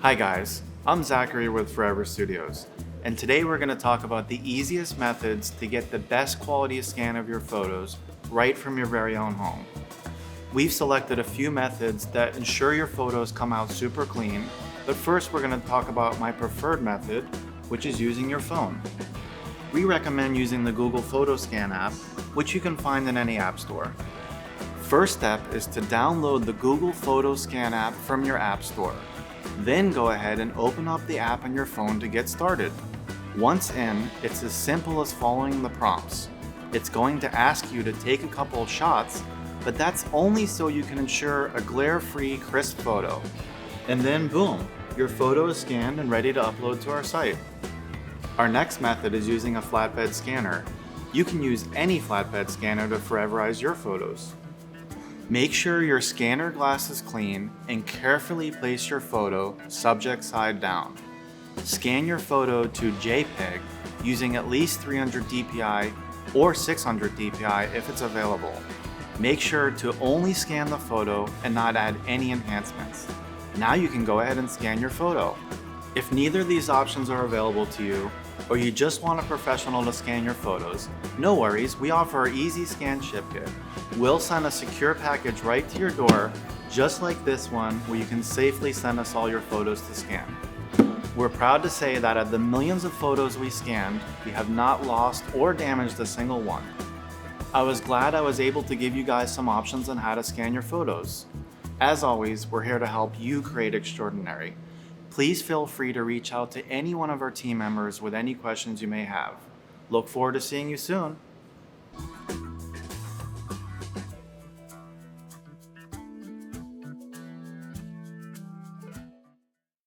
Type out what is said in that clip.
Hi guys, I'm Zachary with Forever Studios, and today we're going to talk about the easiest methods to get the best quality scan of your photos right from your very own home. We've selected a few methods that ensure your photos come out super clean, but first we're going to talk about my preferred method, which is using your phone. We recommend using the Google Photo Scan app, which you can find in any app store. First step is to download the Google Photo Scan app from your app store. Then go ahead and open up the app on your phone to get started. Once in, it's as simple as following the prompts. It's going to ask you to take a couple of shots, but that's only so you can ensure a glare-free, crisp photo. And then boom, your photo is scanned and ready to upload to our site. Our next method is using a flatbed scanner. You can use any flatbed scanner to foreverize your photos. Make sure your scanner glass is clean and carefully place your photo subject side down. Scan your photo to JPEG using at least 300 dpi or 600 dpi if it's available. Make sure to only scan the photo and not add any enhancements. Now you can go ahead and scan your photo. If neither of these options are available to you, or you just want a professional to scan your photos, no worries, we offer our Easy Scan Ship Kit. We'll send a secure package right to your door, just like this one, where you can safely send us all your photos to scan. We're proud to say that of the millions of photos we scanned, we have not lost or damaged a single one. I was glad I was able to give you guys some options on how to scan your photos. As always, we're here to help you create extraordinary. Please feel free to reach out to any one of our team members with any questions you may have. Look forward to seeing you soon.